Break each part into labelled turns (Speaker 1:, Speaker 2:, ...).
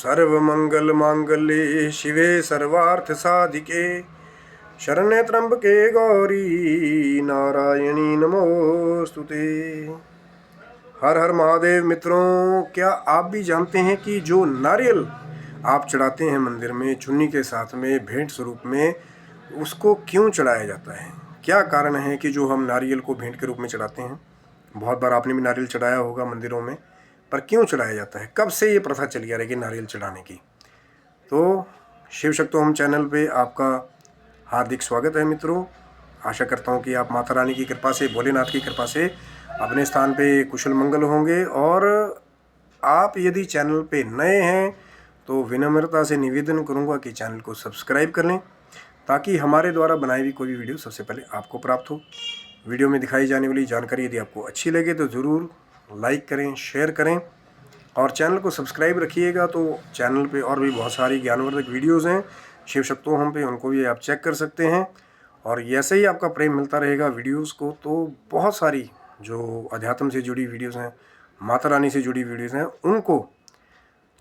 Speaker 1: सर्वमंगल मांगल्ये शिवे सर्वार्थ साधिके शरण्ये त्र्यंबके गौरी नारायणी नमोस्तुते। हर हर महादेव। मित्रों, क्या आप भी जानते हैं कि जो नारियल आप चढ़ाते हैं मंदिर में चुन्नी के साथ में भेंट स्वरूप में, उसको क्यों चढ़ाया जाता है? क्या कारण है कि जो हम नारियल को भेंट के रूप में चढ़ाते हैं? बहुत बार आपने भी नारियल चढ़ाया होगा मंदिरों में, पर क्यों चढ़ाया जाता है? कब से ये प्रथा चली आ रही है नारियल चढ़ाने की? तो शिव शक्तोहम चैनल पे आपका हार्दिक स्वागत है मित्रों। आशा करता हूँ कि आप माता रानी की कृपा से, भोलेनाथ की कृपा से अपने स्थान पे कुशल मंगल होंगे। और आप यदि चैनल पे नए हैं तो विनम्रता से निवेदन करूँगा कि चैनल को सब्सक्राइब कर लें, ताकि हमारे द्वारा बनाई हुई कोई भी वीडियो सबसे पहले आपको प्राप्त हो। वीडियो में दिखाई जाने वाली जानकारी यदि आपको अच्छी लगे तो ज़रूर लाइक करें, शेयर करें और चैनल को सब्सक्राइब रखिएगा। तो चैनल पे और भी बहुत सारी ज्ञानवर्धक वीडियोज़ हैं शिव शक्तोहम पे, उनको भी आप चेक कर सकते हैं। और ऐसे ही आपका प्रेम मिलता रहेगा वीडियोज़ को, तो बहुत सारी जो अध्यात्म से जुड़ी वीडियोज़ हैं, माता रानी से जुड़ी वीडियोज़ हैं, उनको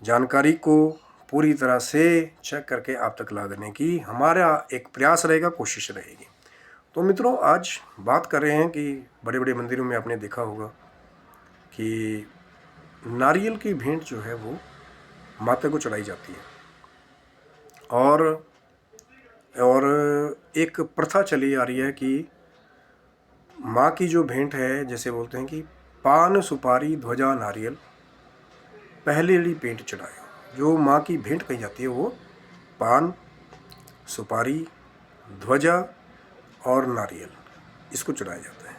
Speaker 1: जानकारी को पूरी तरह से चेक करके आप तक लाने की हमारा एक प्रयास रहेगा, कोशिश रहेगी। तो मित्रों, आज बात कर रहे हैं कि बड़े बड़े मंदिरों में आपने देखा होगा कि नारियल की भेंट जो है वो माता को चढ़ाई जाती है। और एक प्रथा चली आ रही है कि माँ की जो भेंट है, जैसे बोलते हैं कि पान सुपारी ध्वजा नारियल पहले वाली भेंट चढ़ाए। जो माँ की भेंट कही जाती है वो पान, सुपारी, ध्वजा और नारियल, इसको चढ़ाया जाता है।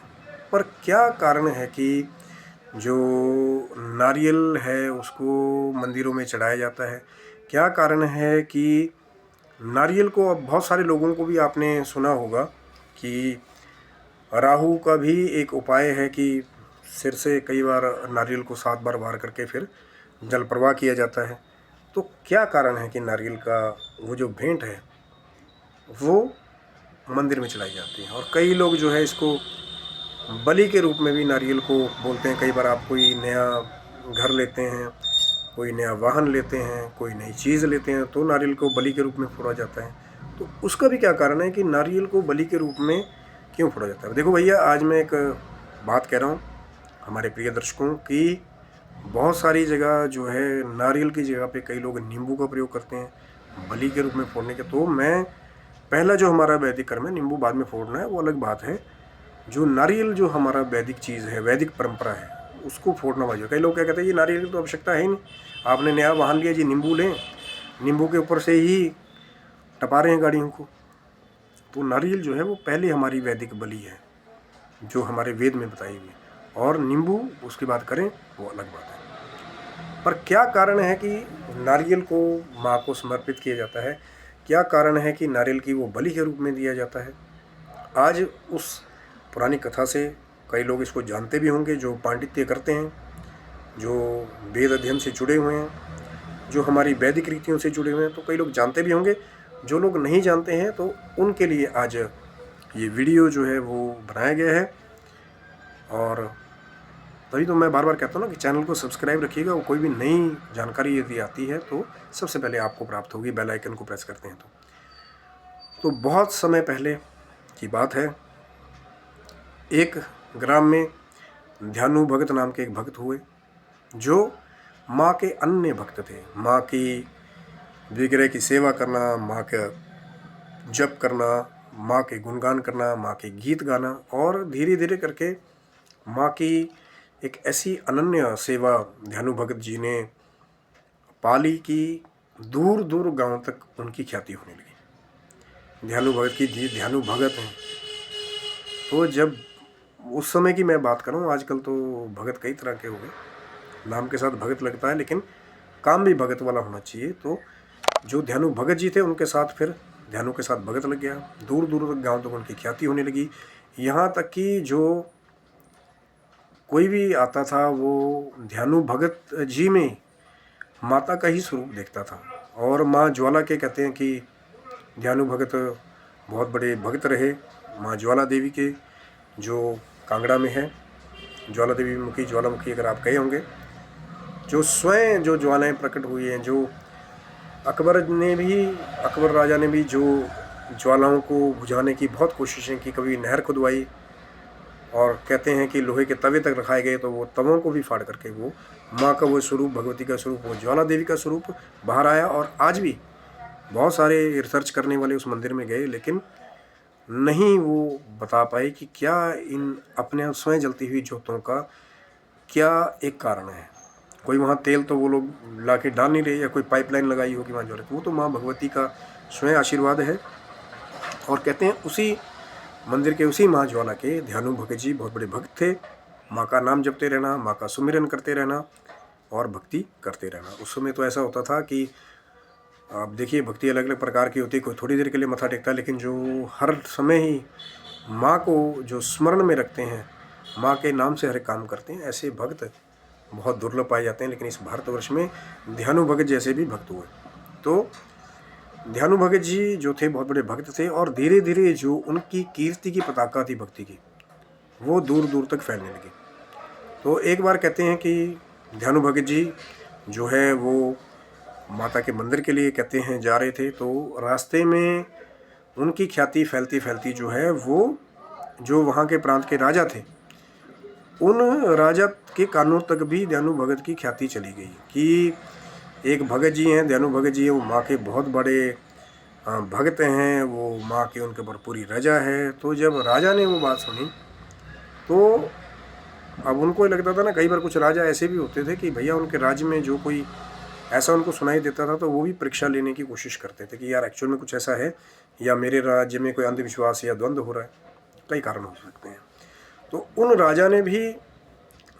Speaker 1: पर क्या कारण है कि जो नारियल है उसको मंदिरों में चढ़ाया जाता है? क्या कारण है कि नारियल को, अब बहुत सारे लोगों को भी आपने सुना होगा कि राहु का भी एक उपाय है कि सिर से कई बार नारियल को 7 बार वार करके फिर जल प्रवाह किया जाता है। तो क्या कारण है कि नारियल का वो जो भेंट है वो मंदिर में चलाई जाती है? और कई लोग जो है इसको बलि के रूप में भी नारियल को बोलते हैं। कई बार आप कोई नया घर लेते हैं, कोई नया वाहन लेते हैं, कोई नई चीज़ लेते हैं, तो नारियल को बलि के रूप में फोड़ा जाता है। तो उसका भी क्या कारण है कि नारियल को बलि के रूप में क्यों फोड़ा जाता है? देखो भैया, आज मैं एक बात कह रहा हूँ हमारे प्रिय दर्शकों की, बहुत सारी जगह जो है नारियल की जगह पे कई लोग नींबू का प्रयोग करते हैं बलि के रूप में फोड़ने के। तो मैं पहला जो हमारा वैदिक कर्म है, नींबू बाद में फोड़ना है, वो अलग बात है। जो नारियल जो हमारा वैदिक चीज़ है, वैदिक परंपरा है, उसको फोड़ना वाजिब। कई लोग क्या कहते हैं, ये नारियल की तो आवश्यकता है ही नहीं, आपने नया वाहन लिया जी, नींबू लें, नींबू के ऊपर से ही टपा रहे हैं गाड़ियों को। तो नारियल जो है वो पहले हमारी वैदिक बलि है जो हमारे वेद में बताई हुई है, और नींबू उसकी बात करें वो अलग बात है। पर क्या कारण है कि नारियल को माँ को समर्पित किया जाता है? क्या कारण है कि नारियल की वो बलि के रूप में दिया जाता है? आज उस पुरानी कथा से कई लोग इसको जानते भी होंगे, जो पांडित्य करते हैं, जो वेद अध्ययन से जुड़े हुए हैं, जो हमारी वैदिक रीतियों से जुड़े हुए हैं, तो कई लोग जानते भी होंगे। जो लोग नहीं जानते हैं तो उनके लिए आज ये वीडियो जो है वो बनाया गया है। और तभी तो मैं बार बार कहता हूँ ना कि चैनल को सब्सक्राइब रखिएगा। वो कोई भी नई जानकारी यदि आती है तो सबसे पहले आपको प्राप्त होगी, बेल आइकन को प्रेस करते हैं तो बहुत समय पहले की बात है, एक ग्राम में ध्यानु भगत नाम के एक भक्त हुए, जो माँ के अन्य भक्त थे। माँ की विग्रह की सेवा करना, माँ का जप करना, माँ के गुणगान करना, माँ के गीत गाना, और धीरे धीरे करके माँ की एक ऐसी अनन्य सेवा ध्यानु भगत जी ने पाली कि दूर दूर गांव तक उनकी ख्याति होने लगी। ध्यानु भगत की जी ध्यानु भगत हैं। तो जब उस समय की मैं बात करूं, आजकल तो भगत कई तरह के हो गए, नाम के साथ भगत लगता है लेकिन काम भी भगत वाला होना चाहिए। तो जो ध्यानु भगत जी थे उनके साथ फिर ध्यानु के साथ भगत लग गया, दूर दूर तक गाँव तक उनकी ख्याति होने लगी। यहाँ तक कि जो कोई भी आता था वो ध्यानु भगत जी में माता का ही स्वरूप देखता था। और माँ ज्वाला के कहते हैं कि ध्यानु भगत बहुत बड़े भक्त रहे माँ ज्वाला देवी के, जो कांगड़ा में है। ज्वाला देवी मुखी, ज्वालामुखी अगर आप कहे होंगे, जो स्वयं जो ज्वालाएं प्रकट हुई हैं, जो अकबर राजा ने भी जो ज्वालाओं को बुझाने की बहुत कोशिशें की, कभी नहर खुदवाई, और कहते हैं कि लोहे के तवे तक रखाए गए तो वो तवों को भी फाड़ करके वो माँ का वो स्वरूप, भगवती का स्वरूप, वो ज्वाला देवी का स्वरूप बाहर आया। और आज भी बहुत सारे रिसर्च करने वाले उस मंदिर में गए, लेकिन नहीं वो बता पाए कि क्या इन अपने स्वयं जलती हुई ज्योतों का क्या एक कारण है। कोई वहाँ तेल तो वो लोग ला के डाल नहीं रहे, या कोई पाइपलाइन लगाई होगी वहाँ ज्वाला, वो तो माँ भगवती का स्वयं आशीर्वाद है। और कहते हैं उसी मंदिर के उसी माँ ज्वाला के ध्यानु भगत जी बहुत बड़े भक्त थे। माँ का नाम जपते रहना, माँ का सुमिरन करते रहना और भक्ति करते रहना। उस समय तो ऐसा होता था कि आप देखिए, भक्ति अलग अलग प्रकार की होती है। कोई थोड़ी देर के लिए मत्था टेकता है, लेकिन जो हर समय ही माँ को जो स्मरण में रखते हैं, माँ के नाम से हर एक काम करते हैं, ऐसे भक्त बहुत दुर्लभ पाए जाते हैं। लेकिन इस भारतवर्ष में ध्यानु भगत जैसे भी भक्त हुए। तो ध्यानु भगत जी जो थे बहुत बड़े भक्त थे, और धीरे धीरे जो उनकी कीर्ति की पताका थी भक्ति की, वो दूर दूर तक फैलने लगी। तो एक बार कहते हैं कि ध्यानु भगत जी जो है वो माता के मंदिर के लिए कहते हैं जा रहे थे, तो रास्ते में उनकी ख्याति फैलती फैलती जो है वो जो वहाँ के प्रांत के राजा थे, उन राजा के कानों तक भी ध्यानु भगत की ख्याति चली गई कि एक भगत जी हैं, ध्यानु भगत जी हैं, वो माँ के बहुत बड़े भक्त हैं, वो माँ की उनके ऊपर पूरी रजा है। तो जब राजा ने वो बात सुनी तो अब उनको लगता था ना, कई बार कुछ राजा ऐसे भी होते थे कि भैया उनके राज्य में जो कोई ऐसा उनको सुनाई देता था तो वो भी परीक्षा लेने की कोशिश करते थे कि यार एक्चुअल में कुछ ऐसा है, या मेरे राज्य में कोई अंधविश्वास या द्वंद्व हो रहा है, कई कारण हो सकते हैं। तो उन राजा ने भी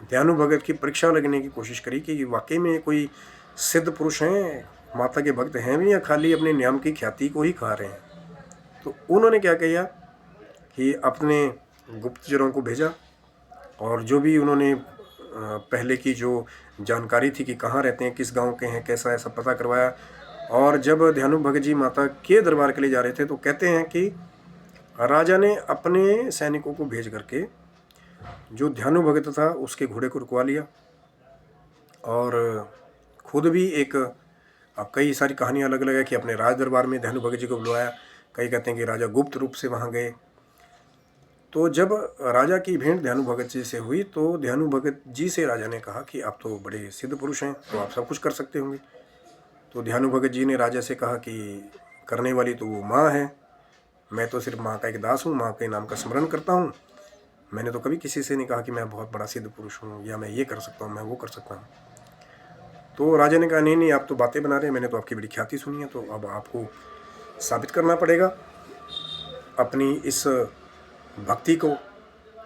Speaker 1: ध्यानु भगत की परीक्षा लगने की कोशिश करी कि वाकई में कोई सिद्ध पुरुष हैं, माता के भक्त हैं भी, या खाली अपने नियम की ख्याति को ही खा रहे हैं। तो उन्होंने क्या किया कि अपने गुप्तचरों को भेजा, और जो भी उन्होंने पहले की जो जानकारी थी कि कहाँ रहते हैं, किस गांव के हैं, कैसा ऐसा पता करवाया। और जब ध्यानु भगत जी माता के दरबार के लिए जा रहे थे तो कहते हैं कि राजा ने अपने सैनिकों को भेज करके जो ध्यानु भगत था उसके घोड़े को रुकवा लिया, और खुद भी एक, अब कई सारी कहानियाँ अलग अलग है कि अपने राज दरबार में ध्यानु भगत जी को बुलवाया। कई कहते हैं कि राजा गुप्त रूप से वहाँ गए। तो जब राजा की भेंट ध्यानु भगत जी से हुई तो ध्यानु भगत जी से राजा ने कहा कि आप तो बड़े सिद्ध पुरुष हैं, तो आप सब कुछ कर सकते होंगे। तो ध्यानु भगत जी ने राजा से कहा कि करने वाली तो वो माँ है, मैं तो सिर्फ माँ का एक दास हूँ, माँ के नाम का स्मरण करता हूँ। मैंने तो कभी किसी से नहीं कहा कि मैं बहुत बड़ा सिद्ध पुरुष हूँ, या मैं ये कर सकता हूँ, मैं वो कर सकता हूँ। तो राजा ने कहा नहीं नहीं, आप तो बातें बना रहे हैं, मैंने तो आपकी बड़ी ख्याति सुनी है, तो अब आपको साबित करना पड़ेगा अपनी इस भक्ति को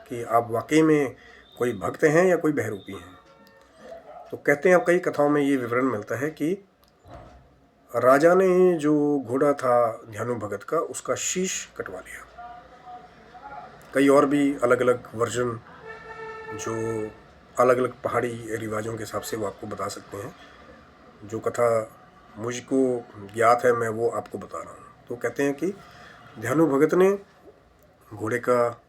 Speaker 1: कि आप वाकई में कोई भक्त हैं या कोई बहरूपी हैं। तो कहते हैं, अब कई कथाओं में ये विवरण मिलता है कि राजा ने जो घोड़ा था ध्यानु भगत का, उसका शीश कटवा लिया। कई और भी अलग अलग वर्जन जो अलग अलग पहाड़ी रिवाजों के हिसाब से वो आपको बता सकते हैं। जो कथा मुझको ज्ञात है मैं वो आपको बता रहा हूँ। तो कहते हैं कि ध्यानु भगत ने घोड़े का,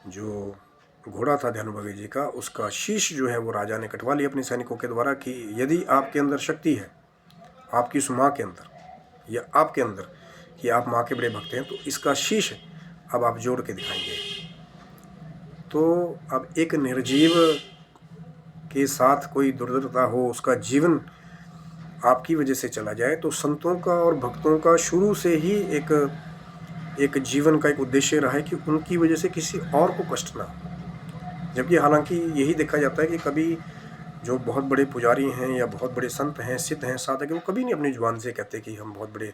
Speaker 1: जो घोड़ा था ध्यानु भगत जी का, उसका शीश जो है वो राजा ने कटवा लिया अपने सैनिकों के द्वारा कि यदि आपके अंदर शक्ति है, आपकी उस माँ के अंदर या आपके अंदर कि आप माँ के बड़े भक्त हैं, तो इसका शीश अब आप जोड़ के दिखाएंगे। तो अब एक निर्जीव के साथ कोई दुर्दशा हो, उसका जीवन आपकी वजह से चला जाए, तो संतों का और भक्तों का शुरू से ही एक जीवन का एक उद्देश्य रहा है कि उनकी वजह से किसी और को कष्ट ना हो। जबकि हालांकि यही देखा जाता है कि कभी जो बहुत बड़े पुजारी हैं या बहुत बड़े संत हैं, सिद्ध हैं, साधक हैं, वो कभी नहीं अपनी जुबान से कहते कि हम बहुत बड़े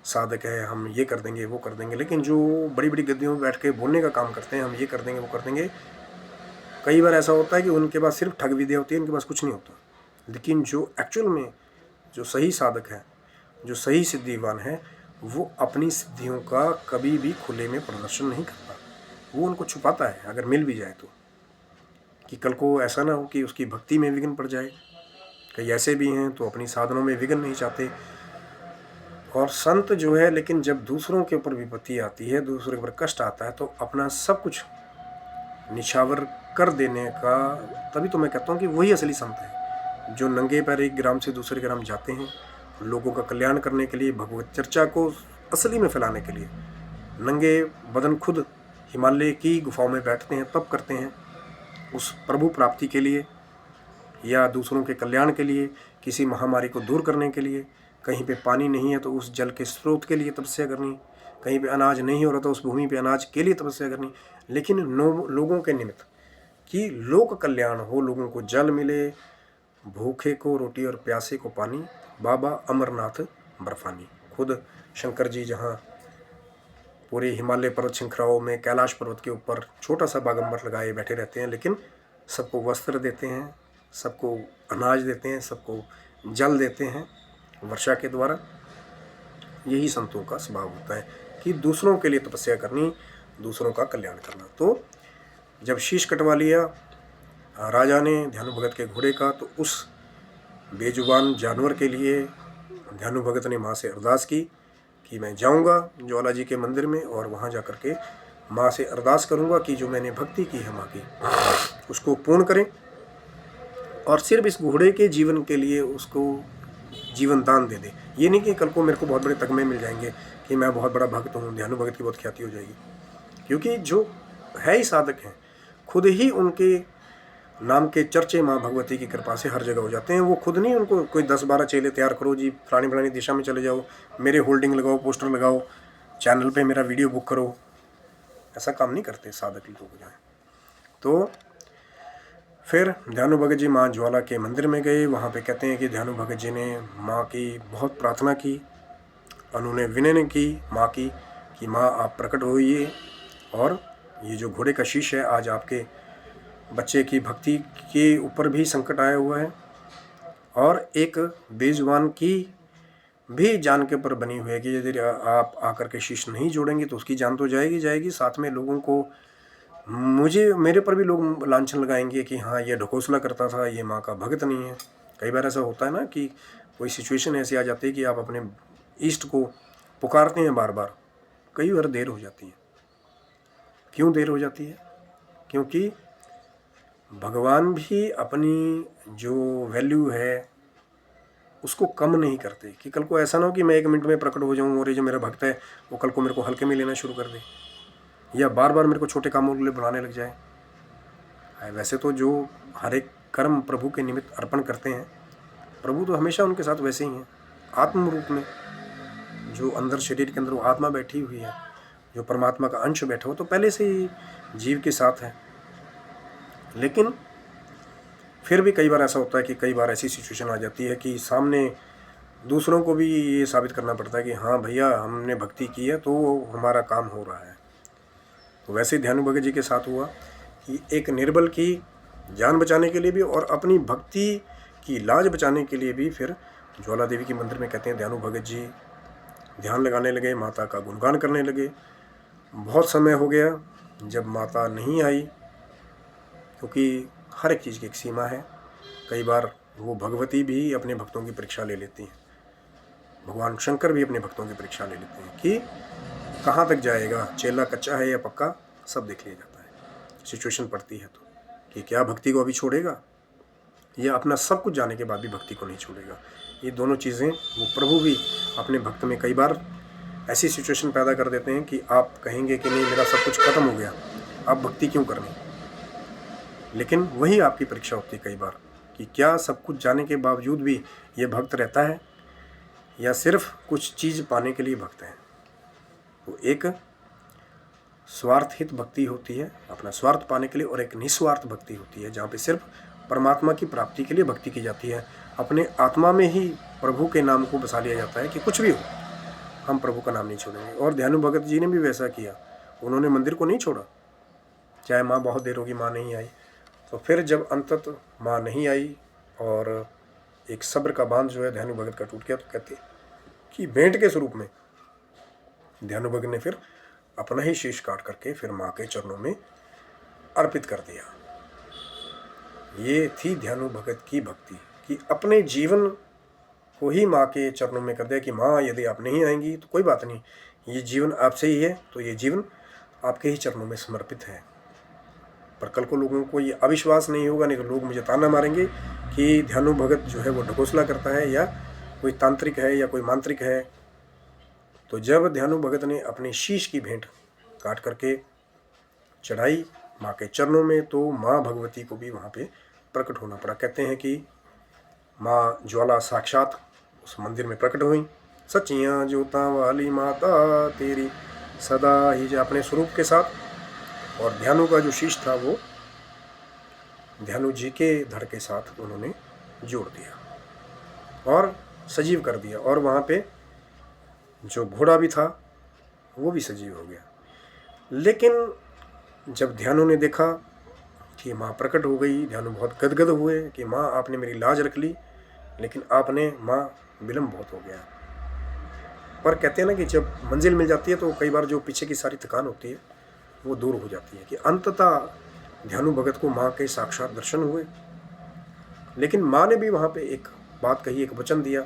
Speaker 1: साधक हैं, हम ये कर देंगे वो कर देंगे। लेकिन जो बड़ी बड़ी गद्दियों में बैठ के बोलने का काम करते हैं, हम ये कर देंगे वो कर देंगे, कई बार ऐसा होता है कि उनके पास सिर्फ ठग विद्या होती है, उनके पास कुछ नहीं होता। लेकिन जो एक्चुअल में जो सही साधक है, जो सही सिद्धिवान है, वो अपनी सिद्धियों का कभी भी खुले में प्रदर्शन नहीं करता, वो उनको छुपाता है अगर मिल भी जाए तो, कि कल को ऐसा ना हो कि उसकी भक्ति में विघ्न पड़ जाए। कई ऐसे भी हैं तो अपनी साधनों में विघ्न नहीं चाहते। और संत जो है, लेकिन जब दूसरों के ऊपर विपत्ति आती है, दूसरों के ऊपर कष्ट आता है, तो अपना सब कुछ निछावर कर देने का, तभी तो मैं कहता हूँ कि वही असली संत है। जो नंगे पैर एक ग्राम से दूसरे ग्राम जाते हैं, लोगों का कल्याण करने के लिए, भगवत चर्चा को असली में फैलाने के लिए नंगे बदन खुद हिमालय की गुफाओं में बैठते हैं, तप करते हैं उस प्रभु प्राप्ति के लिए या दूसरों के कल्याण के लिए, किसी महामारी को दूर करने के लिए। कहीं पे पानी नहीं है तो उस जल के स्रोत के लिए तपस्या करनी, कहीं पे अनाज नहीं हो रहा तो उस भूमि पे अनाज के लिए तपस्या करनी, लेकिन लोगों के निमित्त कि लोक कल्याण हो, लोगों को जल मिले, भूखे को रोटी और प्यासे को पानी, बाबा अमरनाथ बर्फानी। खुद शंकर जी जहाँ पूरे हिमालय पर्वत श्रृंखलाओं में कैलाश पर्वत के ऊपर छोटा सा बागंबर लगाए बैठे रहते हैं, लेकिन सबको वस्त्र देते हैं, सबको अनाज देते हैं, सबको जल देते हैं वर्षा के द्वारा। यही संतों का स्वभाव होता है कि दूसरों के लिए तपस्या करनी, दूसरों का कल्याण करना। तो जब शीश कटवा लिया राजा ने ध्यानु भगत के घोड़े का, तो उस बेजुबान जानवर के लिए ध्यानु भगत ने माँ से अरदास की कि मैं जाऊंगा ज्वाला जी के मंदिर में और वहाँ जा कर के माँ से अरदास करूंगा कि जो मैंने भक्ति की है माँ की उसको पूर्ण करें, और सिर्फ इस घोड़े के जीवन के लिए उसको जीवन दान दे दे। ये नहीं कि कल को मेरे को बहुत बड़े तगमे मिल जाएंगे कि मैं बहुत बड़ा भक्त हूँ, ध्यानु भगत की बहुत ख्याति हो जाएगी, क्योंकि जो है ही साधक हैं खुद ही उनके नाम के चर्चे माँ भगवती की कृपा से हर जगह हो जाते हैं। वो खुद नहीं उनको कोई 10-12 चेले तैयार करो जी, फलानी फलानी दिशा में चले जाओ, मेरे होल्डिंग लगाओ, पोस्टर लगाओ, चैनल पे मेरा वीडियो बुक करो, ऐसा काम नहीं करते साधक लोग जाए। तो फिर ध्यानु भगत जी माँ ज्वाला के मंदिर में गए। वहाँ पे कहते हैं कि ध्यानु भगत जी ने माँ की बहुत प्रार्थना की, उन्होंने विनय की माँ की कि माँ आप प्रकट होइए, और ये जो घोड़े का शीश है, आज आपके बच्चे की भक्ति के ऊपर भी संकट आया हुआ है, और एक बेजुबान की भी जान के ऊपर बनी हुई है कि यदि आप आकर के शीश नहीं जोड़ेंगे तो उसकी जान तो जाएगी, साथ में लोगों को मेरे पर भी लोग लांछन लगाएंगे कि हाँ ये ढकोसला करता था, ये माँ का भक्त नहीं है। कई बार ऐसा होता है ना कि कोई सिचुएशन ऐसी आ जाती है कि आप अपने इष्ट को पुकारते हैं बार बार, कई बार देर हो जाती है। क्यों देर हो जाती है? क्योंकि भगवान भी अपनी जो वैल्यू है उसको कम नहीं करते कि कल को ऐसा ना हो कि मैं 1 मिनट में प्रकट हो जाऊं और ये जो मेरा भक्त है वो कल को मेरे को हल्के में लेना शुरू कर दे, या बार बार मेरे को छोटे कामों के लिए बुलाने लग जाए। वैसे तो जो हर एक कर्म प्रभु के निमित्त अर्पण करते हैं, प्रभु तो हमेशा उनके साथ वैसे ही हैं, आत्म रूप में। जो अंदर शरीर के अंदर वो आत्मा बैठी हुई है, जो परमात्मा का अंश बैठा हो, तो पहले से ही जीव के साथ है। लेकिन फिर भी कई बार ऐसा होता है कि कई बार ऐसी सिचुएशन आ जाती है कि सामने दूसरों को भी ये साबित करना पड़ता है कि हाँ भैया हमने भक्ति की है तो हमारा काम हो रहा है। तो वैसे ध्यानु भगत जी के साथ हुआ कि एक निर्बल की जान बचाने के लिए भी और अपनी भक्ति की लाज बचाने के लिए भी फिर ज्वाला देवी के मंदिर में कहते हैं ध्यानु भगत जी ध्यान लगाने लगे, माता का गुणगान करने लगे। बहुत समय हो गया जब माता नहीं आई, क्योंकि हर एक चीज़ की एक सीमा है। कई बार वो भगवती भी अपने भक्तों की परीक्षा ले लेती हैं, भगवान शंकर भी अपने भक्तों की परीक्षा ले लेते हैं कि कहाँ तक जाएगा, चेला कच्चा है या पक्का, सब देख लिया जाता है। सिचुएशन पड़ती है तो कि क्या भक्ति को अभी छोड़ेगा या अपना सब कुछ जाने के बाद भी भक्ति को नहीं छोड़ेगा। ये दोनों चीज़ें वो प्रभु भी अपने भक्त में कई बार ऐसी सिचुएशन पैदा कर देते हैं कि आप कहेंगे कि नहीं मेरा सब कुछ खत्म हो गया, आप भक्ति क्यों करनी। लेकिन वही आपकी परीक्षा होती है कई बार कि क्या सब कुछ जाने के बावजूद भी ये भक्त रहता है या सिर्फ कुछ चीज़ पाने के लिए भक्त है। तो एक स्वार्थहित भक्ति होती है अपना स्वार्थ पाने के लिए, और एक निस्वार्थ भक्ति होती है जहाँ पे सिर्फ परमात्मा की प्राप्ति के लिए भक्ति की जाती है। अपने आत्मा में ही प्रभु के नाम को बसा लिया जाता है कि कुछ भी हो हम प्रभु का नाम नहीं छोड़ेंगे। और ध्यानु भगत जी ने भी वैसा किया, उन्होंने मंदिर को नहीं छोड़ा, चाहे माँ बहुत देर होगी माँ नहीं आई। तो फिर जब अंततः माँ नहीं आई और एक सब्र का बांध जो है ध्यानु भगत का टूट गया, तो कहते कि भेंट के स्वरूप में ध्यानु भगत ने फिर अपना ही शीश काट करके फिर माँ के चरणों में अर्पित कर दिया। ये थी ध्यानु भगत की भक्ति कि अपने जीवन को ही माँ के चरणों में कर दिया कि माँ यदि आप नहीं आएंगी तो कोई बात नहीं, ये जीवन आपसे ही है, तो ये जीवन आपके ही चरणों में समर्पित है। पर कल को लोगों को ये अविश्वास नहीं होगा, नहीं तो लोग मुझे ताना मारेंगे कि ध्यानु भगत जो है वो ढकोसला करता है या कोई तांत्रिक है या कोई मांत्रिक है, तो जब ध्यानु भगत ने अपने शीश की भेंट काट करके चढ़ाई माँ के चरणों में, तो माँ भगवती को भी वहाँ पे प्रकट होना पड़ा। कहते हैं कि माँ ज्वाला साक्षात उस मंदिर में प्रकट हुई। सचियाँ जोता वाली माता तेरी सदा ही जो अपने स्वरूप के साथ, और ध्यानु का जो शीश था वो ध्यानु जी के धड़ के साथ उन्होंने जोड़ दिया और सजीव कर दिया। और वहाँ पे जो घोड़ा भी था वो भी सजीव हो गया। लेकिन जब ध्यानु ने देखा कि माँ प्रकट हो गई, ध्यानु बहुत गदगद हुए कि माँ आपने मेरी लाज रख ली, लेकिन आपने माँ विलम्ब बहुत हो गया। पर कहते हैं ना कि जब मंजिल मिल जाती है तो कई बार जो पीछे की सारी थकान होती है वो दूर हो जाती है। कि अंततः ध्यानु भगत को माँ के साक्षात दर्शन हुए। लेकिन माँ ने भी वहाँ पे एक बात कही, एक वचन दिया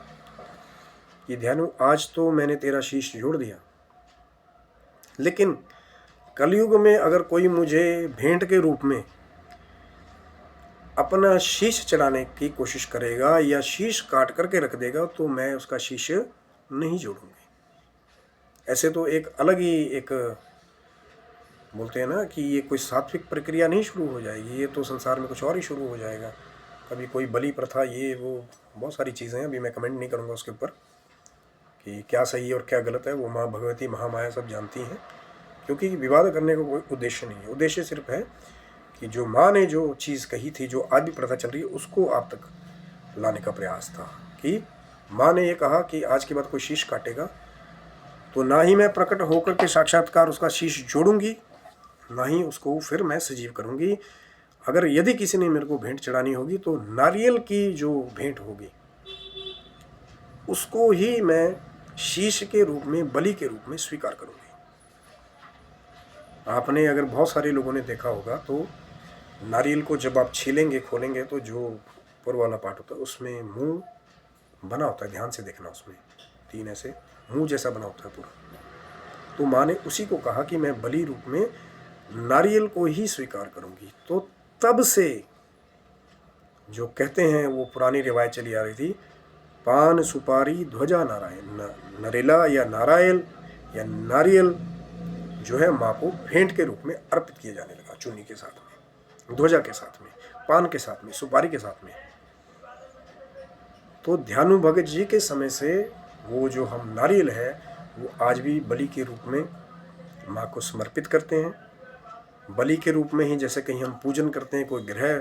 Speaker 1: कि ध्यानु आज तो मैंने तेरा शीश जोड़ दिया, लेकिन कलयुग में अगर कोई मुझे भेंट के रूप में अपना शीश चढ़ाने की कोशिश करेगा या शीश काट करके रख देगा तो मैं उसका शीश नहीं जोड़ूंगी। ऐसे तो एक अलग ही एक बोलते हैं ना कि ये कोई सात्विक प्रक्रिया नहीं शुरू हो जाएगी, ये तो संसार में कुछ और ही शुरू हो जाएगा। कभी कोई बलि प्रथा, ये वो बहुत सारी चीज़ें हैं, अभी मैं कमेंट नहीं करूँगा उसके ऊपर कि क्या सही है और क्या गलत है। वो माँ भगवती महामाया सब जानती हैं, क्योंकि विवाद करने का कोई उद्देश्य नहीं है। उद्देश्य सिर्फ है कि जो माँ ने जो चीज़ कही थी, जो आज भी प्रथा चल रही है, उसको आप तक लाने का प्रयास था। कि माँ ने ये कहा कि आज के बाद कोई शीश काटेगा तो ना ही मैं प्रकट होकर के साक्षात्कार उसका शीश जोड़ूंगी, ना ही उसको फिर मैं सजीव करूंगी। अगर यदि किसी ने मेरे को भेंट चढ़ानी होगी तो नारियल की जो भेंट होगी उसको ही मैं शीश के रूप में, बलि के रूप में स्वीकार करूंगी। आपने अगर बहुत सारे लोगों ने देखा होगा तो नारियल को जब आप छीलेंगे, खोलेंगे, तो जो ऊपर वाला पार्ट होता है उसमें मुंह बना होता है। ध्यान से देखना, उसमें 3 ऐसे मुंह जैसा बना होता है पूरा। तो माँ ने उसी को कहा कि मैं बलि रूप में नारियल को ही स्वीकार करूंगी। तो तब से जो कहते हैं वो पुरानी रिवायत चली आ रही थी, पान सुपारी ध्वजा नारायण, नरेला या नारायल या नारियल जो है माँ को भेंट के रूप में अर्पित किया जाने लगा। चुन्नी के साथ में, ध्वजा के साथ में, पान के साथ में, सुपारी के साथ में। तो ध्यानु भगत जी के समय से वो जो हम नारियल है वो आज भी बलि के रूप में माँ को समर्पित करते हैं। बलि के रूप में ही जैसे कहीं हम पूजन करते हैं, कोई गृह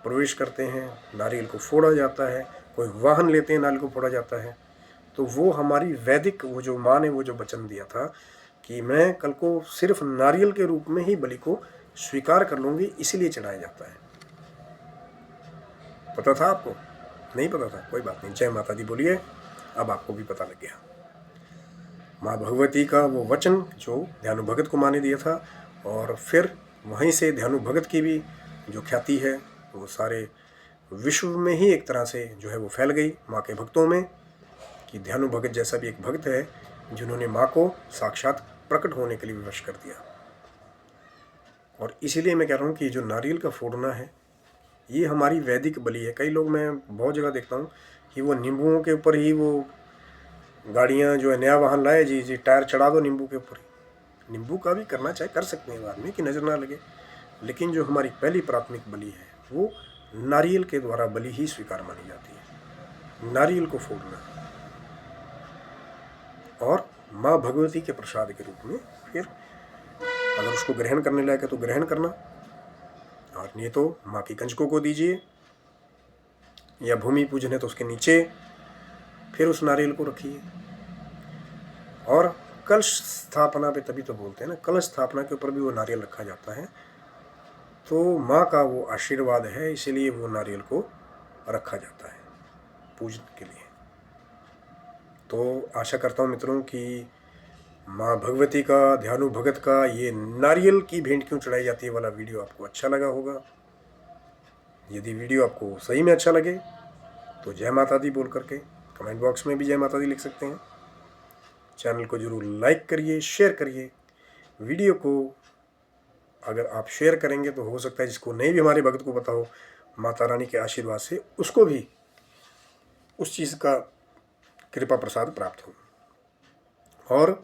Speaker 1: प्रवेश करते हैं, नारियल को फोड़ा जाता है, कोई वाहन लेते हैं, नारियल को फोड़ा जाता है। तो वो हमारी वैदिक, वो जो माँ ने वो जो वचन दिया था कि मैं कल को सिर्फ नारियल के रूप में ही बलि को स्वीकार कर लूँगी, इसीलिए चढ़ाया जाता है। पता था आपको? नहीं पता था? कोई बात नहीं, जय माता दी बोलिए, अब आपको भी पता लग गया। माँ भगवती का वो वचन जो ध्यानु भगत को माँ ने दिया था, और फिर वहीं से ध्यानु भगत की भी जो ख्याति है वो सारे विश्व में ही एक तरह से जो है वो फैल गई माँ के भक्तों में, कि ध्यानु भगत जैसा भी एक भक्त है जिन्होंने माँ को साक्षात प्रकट होने के लिए विवश कर दिया। और इसीलिए मैं कह रहा हूँ कि जो नारियल का फोड़ना है ये हमारी वैदिक बलि है। कई लोग, मैं बहुत जगह देखता हूँ कि वो नींबुओं के ऊपर ही वो गाड़ियाँ जो है, नया वाहन लाए, जी टायर चढ़ा दो नींबू के ऊपर ही। नींबू का भी करना चाहे कर सकते हैं बाद में कि नज़र ना लगे, लेकिन जो हमारी पहली प्राथमिक बलि है वो नारियल के द्वारा बलि ही स्वीकार मानी जाती है। नारियल को फोड़ना और माँ भगवती के प्रसाद के रूप में, फिर अगर उसको ग्रहण करने लायक है तो ग्रहण करना, और नहीं तो माँ की कंजकों को दीजिए, या भूमि पूजन है तो उसके नीचे फिर उस नारियल को रखिए। और कलश स्थापना पे तभी तो बोलते हैं ना, कलश स्थापना के ऊपर भी वो नारियल रखा जाता है। तो माँ का वो आशीर्वाद है, इसीलिए वो नारियल को रखा जाता है पूजन के लिए। तो आशा करता हूँ मित्रों कि माँ भगवती का, ध्यानु भगत का ये नारियल की भेंट क्यों चढ़ाई जाती है वाला वीडियो आपको अच्छा लगा होगा। यदि वीडियो आपको सही में अच्छा लगे तो जय माता दी बोल करके कमेंट बॉक्स में भी जय माता दी लिख सकते हैं। चैनल को जरूर लाइक करिए, शेयर करिए। वीडियो को अगर आप शेयर करेंगे तो हो सकता है जिसको नहीं भी हमारे भगत को पता हो, माता रानी के आशीर्वाद से उसको भी उस चीज़ का कृपा प्रसाद प्राप्त हो। और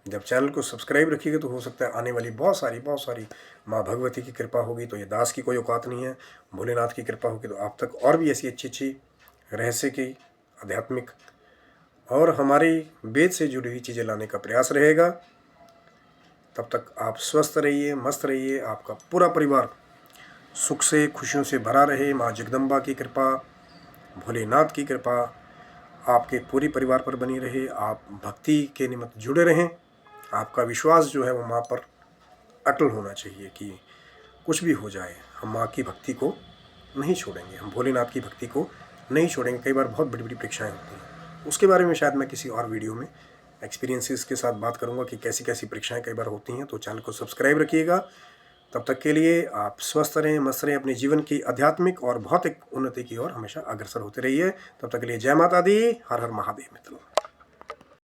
Speaker 1: जब चैनल को सब्सक्राइब रखिएगा तो हो सकता है आने वाली बहुत सारी माँ भगवती की कृपा होगी तो ये दास की कोई औकात नहीं है, भोलेनाथ की कृपा होगी तो आप तक और भी ऐसी अच्छी रहस्य की, आध्यात्मिक और हमारी वेद से जुड़ी हुई चीज़ें लाने का प्रयास रहेगा। तब तक आप स्वस्थ रहिए, मस्त रहिए, आपका पूरा परिवार सुख से खुशियों से भरा रहे। माँ जगदम्बा की कृपा, भोलेनाथ की कृपा आपके पूरे परिवार पर बनी रहे। आप भक्ति के निमित्त जुड़े रहें। आपका विश्वास जो है वो माँ पर अटल होना चाहिए कि कुछ भी हो जाए हम माँ की भक्ति को नहीं छोड़ेंगे, हम भोलेनाथ की भक्ति को नहीं छोड़ेंगे। कई बार बहुत बड़ी बड़ी परीक्षाएं होती हैं, उसके बारे में शायद मैं किसी और वीडियो में एक्सपीरियंसेस के साथ बात करूंगा कि कैसी कैसी परीक्षाएं कई बार होती हैं। तो चैनल को सब्सक्राइब रखिएगा। तब तक के लिए आप स्वस्थ रहें, मस्त रहें, अपने जीवन की आध्यात्मिक और भौतिक उन्नति की ओर हमेशा अग्रसर होते रहिए। तब तक के लिए जय माता दी, हर हर महादेव मित्रों।